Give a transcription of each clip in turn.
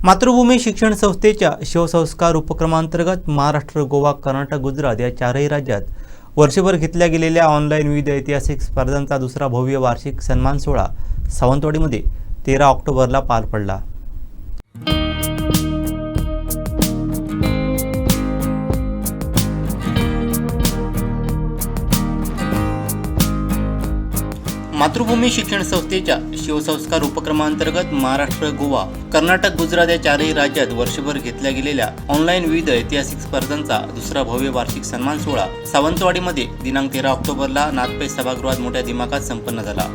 मातृभूमी शिक्षण संस्थेच्या शिवसंस्कार उपक्रमांतर्गत महाराष्ट्र, गोवा, कर्नाटक, गुजरात या चारही राज्यात वर्षभर घेतल्या गेलेल्या ऑनलाईन विविध ऐतिहासिक स्पर्धांचा दुसरा भव्य वार्षिक सन्मान सोहळा सावंतवाडीमध्ये 13 ऑक्टोबरला पार पडला। मातृभूमी शिक्षण संस्थेच्या शिवसंस्कार उपक्रमांतर्गत महाराष्ट्र, गोवा, कर्नाटक, गुजरात या चारही राज्यात वर्षभर घेतल्या गेलेल्या ऑनलाईन विविध ऐतिहासिक स्पर्धांचा दुसरा भव्य वार्षिक सन्मान सोहळा सावंतवाडीमध्ये दिनांक 13 ऑक्टोबरला नाथपै सभागृहात मोठ्या दिमाखात संपन्न झाला।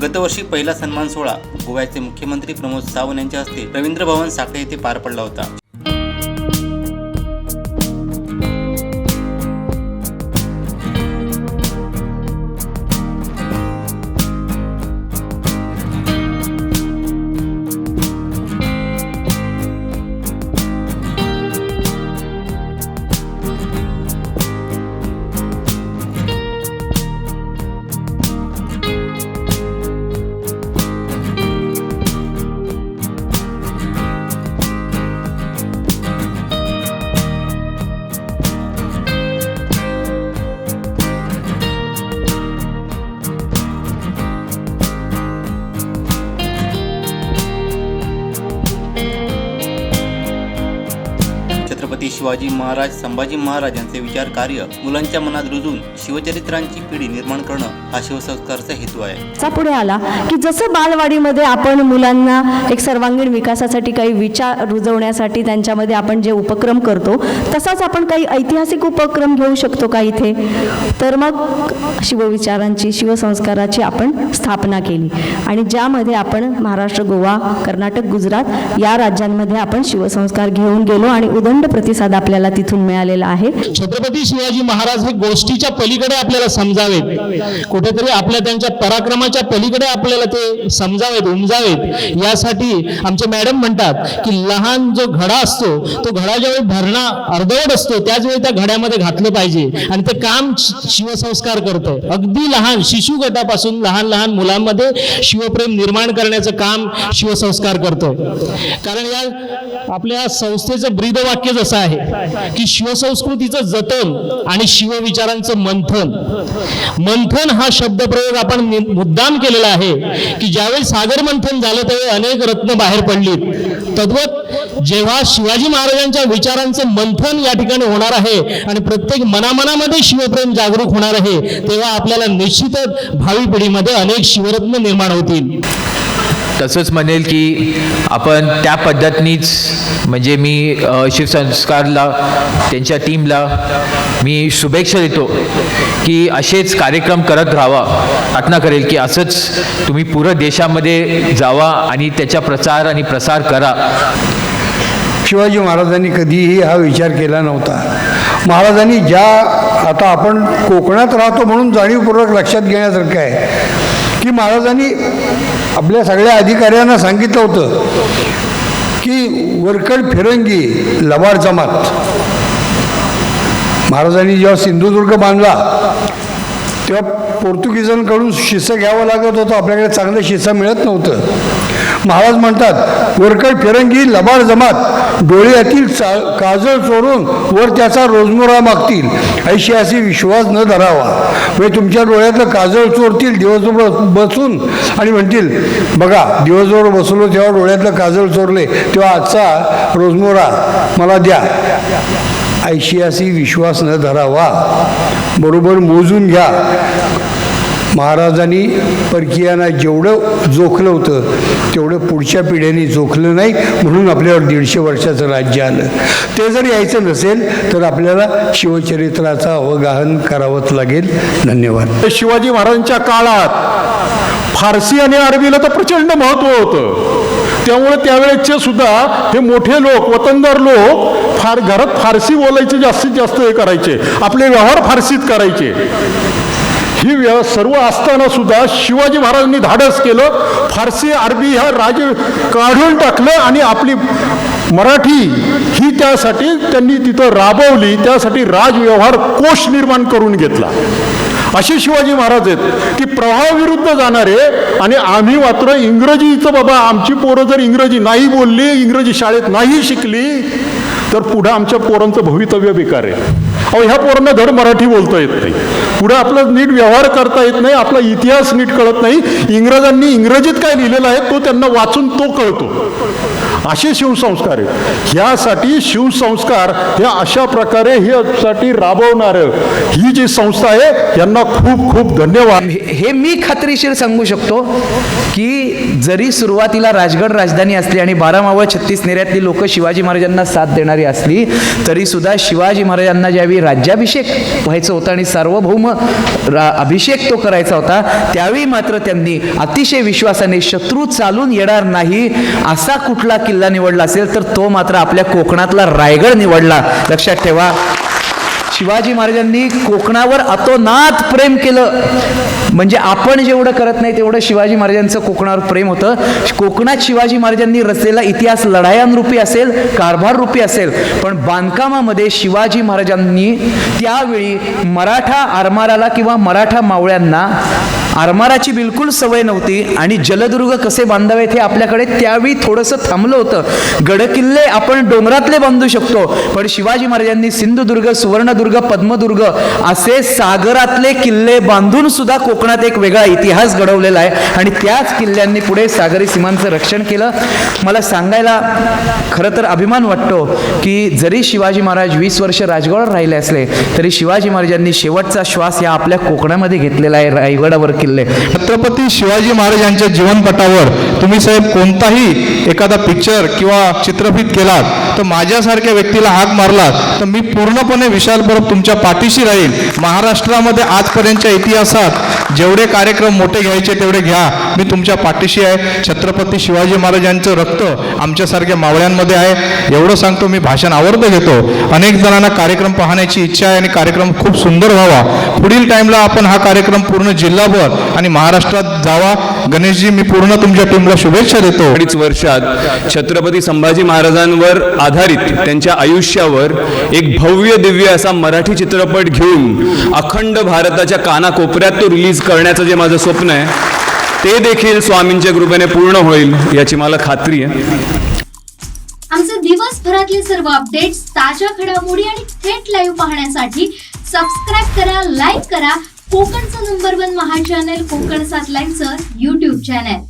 गतवर्षी पहिला सन्मान सोहळा गोव्याचे मुख्यमंत्री प्रमोद सावंत यांच्या हस्ते रवींद्र भवन साखळे येथे पार पडला होता। छत्रपती शिवाजी महाराज, संभाजी महाराज यांचे विचार कार्य मुलांच्या मनात रुजून शिवचरित्रांची पिढी निर्माण करणं हा शिवसंस्कारचा हेतू आहे। पुढे आला की जसं बालवाडीमध्ये आपण मुलांना एक सर्वांगीण विकासासाठी काही विचार रुजवण्यासाठी त्यांच्यामध्ये आपण जे उपक्रम करतो तसाच आपण काही ऐतिहासिक उपक्रम घेऊ शकतो का इथे। तर मग शिवविचारांची, शिवसंस्काराची आपण स्थापना केली आणि ज्यामध्ये आपण महाराष्ट्र, गोवा, कर्नाटक, गुजरात या राज्यांमध्ये आपण शिवसंस्कार घेऊन गेलो आणि उदंड प्रतिसाद आपल्याला तिथून मिळालेला आहे। छत्रपती शिवाजी महाराज हे गोष्टीच्या पलीकडे आपल्याला समजावेत, कुठेतरी आपल्या त्यांच्या पराक्रमाच्या पलीकडे आपल्याला ते समजावेत, उमजावेत, यासाठी आमचे मॅडम म्हणतात की लहान जो घडा असतो तो घडा ज्यावेळी भरणा अर्धवट असतो त्याच वेळी त्या घड्यामध्ये घातलं पाहिजे आणि ते काम शिवसंस्कार करतं। अगदी लहान शिशु गटापासून लहान लहान मुलांमध्ये शिवप्रेम निर्माण करण्याचं काम शिवसंस्कार करतो। कारण या आपल्या संस्थेचं ब्रीदवाक्य असं आहे की शिवसंस्कृतीचं जतन आणि शिवविचारांचं मंथन। मंथन हा शब्दप्रयोग आपण मुद्दाम केलेला आहे की ज्यावेळी सागर मंथन झालं त्यावेळी अनेक रत्न बाहेर पडलीत। तद्वत जेव्हा शिवाजी महाराजांच्या विचारांचं मंथन या ठिकाणी होणार आहे आणि प्रत्येक मनामनामध्ये शिवप्रेम जागरूक होणार आहे तेव्हा आपल्याला निश्चितच भावी पिढीमध्ये अनेक शिवरत्न निर्माण होतील। तसंच म्हणेल की आपण त्या पद्धतीनेच म्हणजे मी शिवसंस्कारला त्यांच्या टीमला मी शुभेच्छा देतो की असेच कार्यक्रम करत राहावा। प्रार्थना करेल की असंच तुम्ही पूर्ण देशामध्ये जावा आणि त्याचा प्रचार आणि प्रसार करा। शिवाजी महाराजांनी कधीही हा विचार केला नव्हता। महाराजांनी आता आपण कोकणात राहतो म्हणून जाणीवपूर्वक लक्षात घेण्यासारखं आहे की महाराजांनी आपल्या सगळ्या अधिकाऱ्यांना सांगितलं होतं की वरकड फिरंगी लबाड जमात। महाराजांनी जेव्हा सिंधुदुर्ग बांधला तेव्हा पोर्तुगीजांकडून शिस्सा घ्यावं लागत होतं, आपल्याकडे चांगलं शिस्सा मिळत नव्हतं। महाराज म्हणतात वरकड फिरंगी लबाड जमात डोळ्यातील काजळ चोरून वर त्याचा रोजमुरा मागतील, ऐशी अशी विश्वास न धरावा। म्हणजे तुमच्या डोळ्यातलं काजळ चोरतील दिवसभर बसून आणि म्हणतील बघा दिवसभर बसलो तेव्हा डोळ्यातलं काजळ चोरले तेव्हा आजचा रोजमुरा मला द्या, ऐशी अशी विश्वास न धरावा। बरोबर मोजून घ्या। महाराजांनी परकीयांना जेवढं जोखलं होतं तेवढं पुढच्या पिढ्यांनी जोखलं नाही, म्हणून आपल्यावर 150 वर्षाचं राज्य आलं. ते जर यायचं नसेल तर आपल्याला शिवचरित्राचं अवगाहन करावंच लागेल. धन्यवाद. शिवाजी महाराजांच्या काळात फारसी आणि अरबीला तर प्रचंड महत्त्व होतं. त्यामुळे त्यावेळेचे सुद्धा हे मोठे लोक, वतनदार लोक घरात फारसी बोलायचे, जास्तीत जास्त हे करायचे, आपले व्यवहार फारसीत करायचे. ही सर्व असताना सुद्धा शिवाजी महाराजांनी धाडस केलं, फारसी अरबी ह्या राजे काढून टाकलं आणि आपली मराठी ही त्यासाठी त्यांनी तिथं राबवली. त्यासाठी राजव्यवहार कोश निर्माण करून घेतला. असे शिवाजी महाराज आहेत की प्रवाहाविरुद्ध जाणारे. आणि आम्ही मात्र इंग्रजीचं, बाबा आमची पोरं जर इंग्रजी नाही बोलली, इंग्रजी शाळेत नाही शिकली तर पुढं आमच्या पोरांचं भवितव्य बेकार आहे. अहो, ह्या पोरांना धड मराठी बोलता येत नाही, पुढे आपलं नीट व्यवहार करता येत नाही, आपला इतिहास नीट कळत नाही, इंग्रजांनी इंग्रजीत काय लिहिलेलं आहे तो त्यांना वाचून तो कळतो. असे शिवसंस्कार आहेत. ह्यासाठी शिवसंस्कार हे अशा प्रकारे ह्यासाठी राबवणारं ही जी संस्था आहे यांना खूप खूप धन्यवाद. हे मी खात्रीशीर सांगू शकतो की जरी सुरुवातीला राजगड राजधानी असली आणि 12 मावळ 36 नेऱ्यातली लोक शिवाजी महाराजांना साथ देणारी असली तरी सुद्धा शिवाजी महाराजांना ज्यावेळी राज्याभिषेक व्हायचं होतं आणि सार्वभौम अभिषेक तो करायचा होता त्यावेळी मात्र त्यांनी अतिशय विश्वासाने शत्रू चालून येणार नाही असा कुठला किल्ला निवडला असेल तर तो मात्र आपल्या कोकणातला रायगड निवडला. लक्षात ठेवा, शिवाजी महाराजांनी कोकणावर अतोनात प्रेम केलं. म्हणजे आपण जेवढं करत नाही तेवढं शिवाजी महाराजांचं कोकणावर प्रेम होतं. कोकणात शिवाजी महाराजांनी रचलेला इतिहास लढायांरूपी असेल, कारभार रूपी असेल, पण बांधकामामध्ये शिवाजी महाराजांनी त्यावेळी मराठा आरमाराला किंवा मराठा मावळ्यांना आरमाराची बिलकुल सवय नव्हती आणि जलदुर्ग कसे बांधावेत हे आपल्याकडे त्यावेळी थोडंसं थांबलं होतं. गडकिल्ले आपण डोंगरातले बांधू शकतो, पण शिवाजी महाराजांनी सिंधुदुर्ग, सुवर्णदुर्ग, पद्मदुर्ग असे सागरातले किल्ले बांधून सुद्धा कोकणात एक वेगळा इतिहास घडवलेला आहे आणि त्याच किल्ल्यांनी पुढे सागरी सीमांचं रक्षण केलं. मला सांगायला खरं तर अभिमान वाटतो की जरी शिवाजी महाराज 20 वर्ष राजगडावर राहिले असले तरी शिवाजी महाराजांनी शेवटचा श्वास या आपल्या कोकणामध्ये घेतलेला आहे, रायगडावर किल्ले. छत्रपती शिवाजी महाराजांच्या जीवनपटावर तुम्ही साहेब कोणताही एखादा पिक्चर किंवा चित्रफित केलात तर माझ्यासारख्या व्यक्तीला हाक मारलात तर मी पूर्णपणे विशाल परब तुमच्या पाठीशी राहील. महाराष्ट्रामध्ये आजपर्यंतच्या इतिहासात जेवढे कार्यक्रम मोठे घ्यायचे तेवढे घ्या, मी तुमच्या पाठीशी आहे. छत्रपती शिवाजी महाराजांचं रक्त आमच्यासारख्या मावळ्यांमध्ये आहे एवढं सांगतो. मी भाषण आवडतं घेतो. अनेक जणांना कार्यक्रम पाहण्याची इच्छा आहे आणि कार्यक्रम खूप सुंदर व्हावा. पुढील टाइमला आपण हा कार्यक्रम पूर्ण जिल्हाभर आणि महाराष्ट्रात जावा. गणेशजी, मी पूर्ण तुमच्या टीमला शुभेच्छा देतो. 2.5 वर्षात छत्रपती संभाजी महाराजांवर आधारित त्यांच्या आयुष्यावर एक भव्य दिव्य असा मराठी चित्रपट घेऊन अखंड भारताच्या कानाकोपऱ्यात तो रिलीज करण्याचं जे माझं स्वप्न आहे ते देखील स्वामींच्या कृपेने पूर्ण होईल याची मला खात्री आहे. आमचे दिवसभरातले सर्व अपडेट्स, ताज्या घडामोडी आणि थेट लाईव्ह पाहण्यासाठी सबस्क्राईब करा, लाईक करा कोकणचं नंबर 1 महा चॅनल कोकण 7 लाईव्हचं YouTube चॅनल.